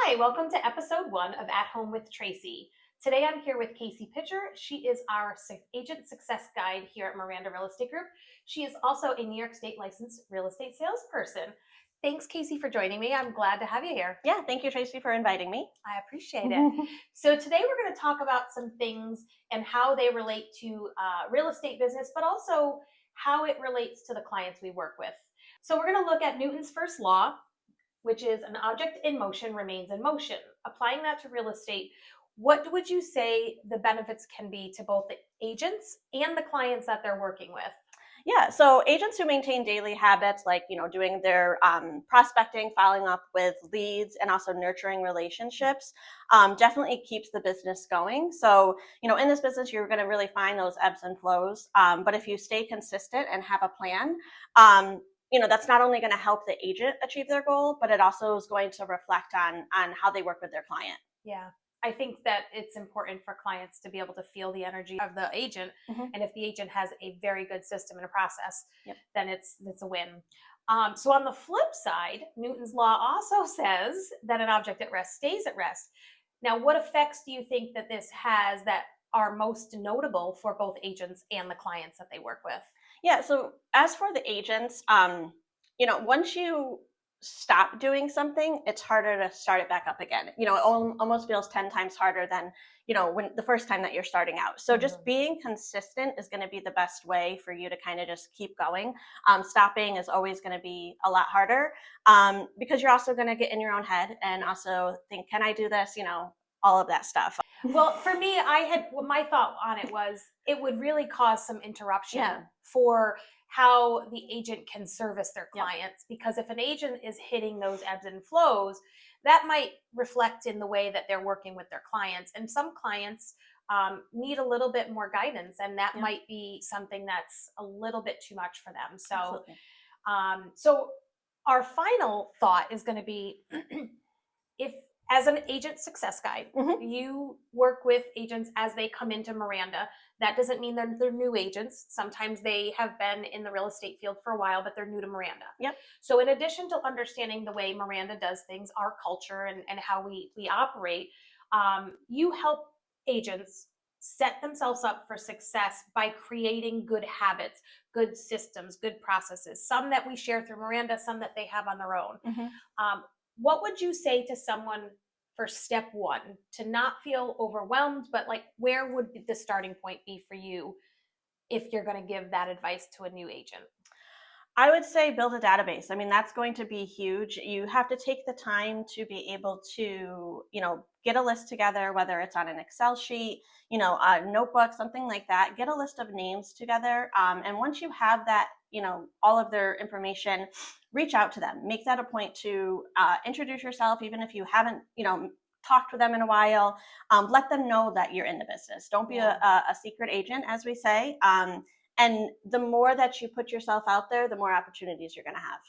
Hi, welcome to episode 1 of At Home with Tracy. Today I'm here with Kacey Pitcher. She is our agent success guide here at Miranda Real Estate Group. She is also a New York State licensed real estate salesperson. Thanks, Kacey, for joining me. I'm glad to have you here. Yeah, thank you, Tracy, for inviting me. I appreciate it. So today we're going to talk about some things and how they relate to real estate business, but also how it relates to the clients we work with. So we're going to look at Newton's first law, which is an object in motion remains in motion. Applying that to real estate, what would you say the benefits can be to both the agents and the clients that they're working with? Yeah, so agents who maintain daily habits like, doing their prospecting, following up with leads, and also nurturing relationships definitely keeps the business going. So, in this business, you're going to really find those ebbs and flows. But if you stay consistent and have a plan, that's not only going to help the agent achieve their goal, but it also is going to reflect on how they work with their client. Yeah. I think that it's important for clients to be able to feel the energy of the agent. Mhm. And if the agent has a very good system and a process, Yep. then it's a win. So on the flip side, Newton's law also says that an object at rest stays at rest. Now, what effects do you think that this has that are most notable for both agents and the clients that they work with? Yeah, so as for the agents, once you stop doing something, it's harder to start it back up again. It almost feels 10 times harder than, when the first time that you're starting out. So just being consistent is going to be the best way for you to kind of just keep going. Stopping is always going to be a lot harder because you're also going to get in your own head and also think, can I do this? All of that stuff. Well, for me, my thought on it was it would really cause some interruption Yeah. for how the agent can service their Yep. clients. Because if an agent is hitting those ebbs and flows, that might reflect in the way that they're working with their clients. And some clients need a little bit more guidance, and that Yep. might be something that's a little bit too much for them. So, Absolutely. so our final thought is going to be if as an agent success guide, Mhm. you work with agents as they come into Miranda. That doesn't mean they're new agents. Sometimes they have been in the real estate field for a while, but they're new to Miranda. Yep. So in addition to understanding the way Miranda does things, our culture and how we operate, you help agents set themselves up for success by creating good habits, good systems, good processes, some that we share through Miranda, some that they have on their own. Mhm. What would you say to someone for step 1 to not feel overwhelmed, but like where would the starting point be for you if you're going to give that advice to a new agent? I would say build a database. I mean, that's going to be huge. You have to take the time to be able to, get a list together, whether it's on an Excel sheet, a notebook, something like that. Get a list of names together. And once you have that, all of their information, reach out to them. Make that a point to introduce yourself, even if you haven't, talked with them in a while. Let them know that you're in the business. Don't be a secret agent, as we say. And the more that you put yourself out there, the more opportunities you're going to have.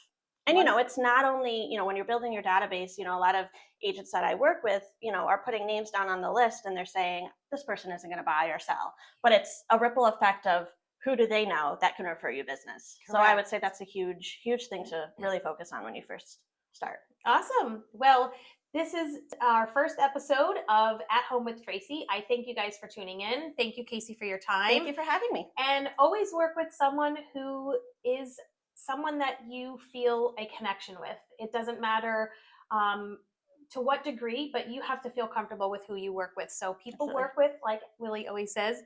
And, it's not only, when you're building your database, a lot of agents that I work with, are putting names down on the list and they're saying, this person isn't going to buy or sell. But it's a ripple effect of who do they know that can refer you business. Correct. So I would say that's a huge, huge thing to really focus on when you first start. Awesome. Well, this is our first episode of At Home with Tracy. I thank you guys for tuning in. Thank you, Kacey, for your time. Thank you for having me. And always work with someone who is someone that you feel a connection with. It doesn't matter to what degree, but you have to feel comfortable with who you work with. So people Absolutely. work with, like Willie always says,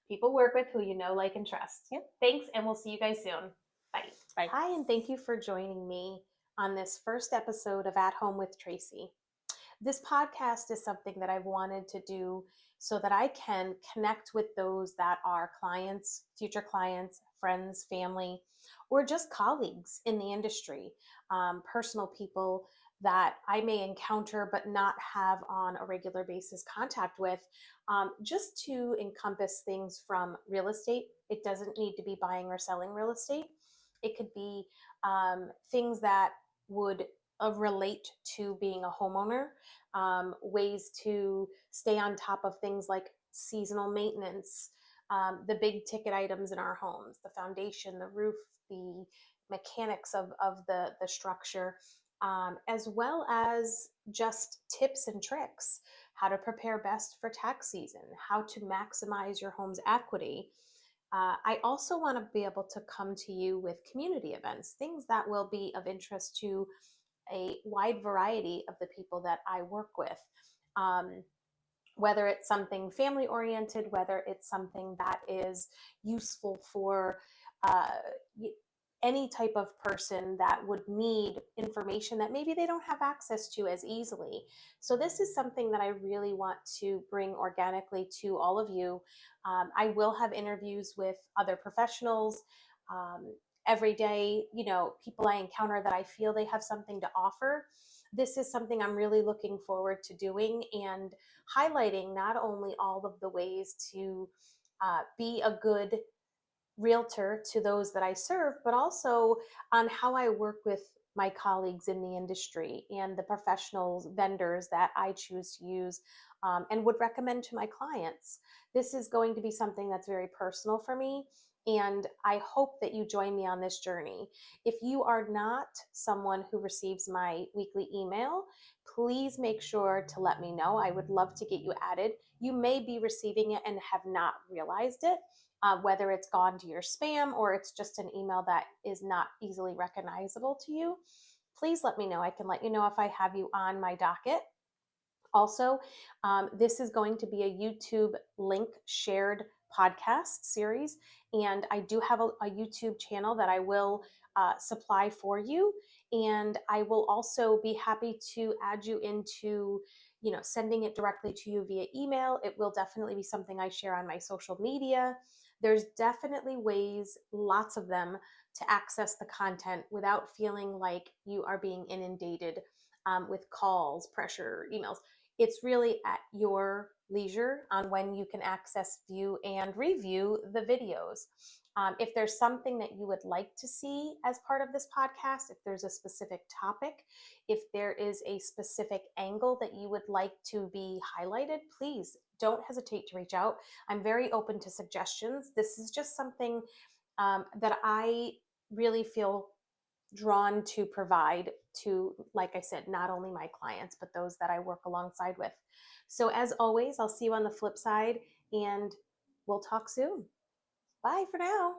people work with who you know, like, and trust. Yep. Thanks, and we'll see you guys soon. Bye. Bye. Hi, and thank you for joining me on this first episode of At Home with Tracy. This podcast is something that I've wanted to do so that I can connect with those that are clients, future clients, friends, family, or just colleagues in the industry, personal people that I may encounter but not have on a regular basis contact with, just to encompass things from real estate. It doesn't need to be buying or selling real estate. It could be things that would relate to being a homeowner, ways to stay on top of things like seasonal maintenance, the big ticket items in our homes, the foundation, the roof, the mechanics of the structure, as well as just tips and tricks, how to prepare best for tax season, how to maximize your home's equity. I also want to be able to come to you with community events, things that will be of interest to a wide variety of the people that I work with. Um, whether it's something family oriented, whether it's something that is useful for uh, any type of person that would need information that maybe they don't have access to as easily. So, this is something that I really want to bring organically to all of you. I will have interviews with other professionals. Um, every day, people I encounter that I feel they have something to offer. This is something I'm really looking forward to doing and highlighting not only all of the ways to be a good realtor to those that I serve, but also on how I work with my colleagues in the industry and the professionals, vendors that I choose to use and would recommend to my clients. This is going to be something that's very personal for me. And I hope that you join me on this journey. If you are not someone who receives my weekly email, please make sure to let me know. I would love to get you added. You may be receiving it and have not realized it, whether it's gone to your spam or it's just an email that is not easily recognizable to you. Please let me know. I can let you know if I have you on my docket. Also, this is going to be a YouTube link shared podcast series, and I do have a YouTube channel that I will supply for you. And I will also be happy to add you into, sending it directly to you via email. It will definitely be something I share on my social media. There's definitely ways, lots of them, to access the content without feeling like you are being inundated with calls, pressure, emails. It's really at your leisure on when you can access, view, and review the videos. If there's something that you would like to see as part of this podcast, if there's a specific topic, if there is a specific angle that you would like to be highlighted, please don't hesitate to reach out. I'm very open to suggestions. This is just something that I really feel drawn to provide to, like I said, not only my clients, but those that I work alongside with. So, as always, I'll see you on the flip side and we'll talk soon. Bye for now.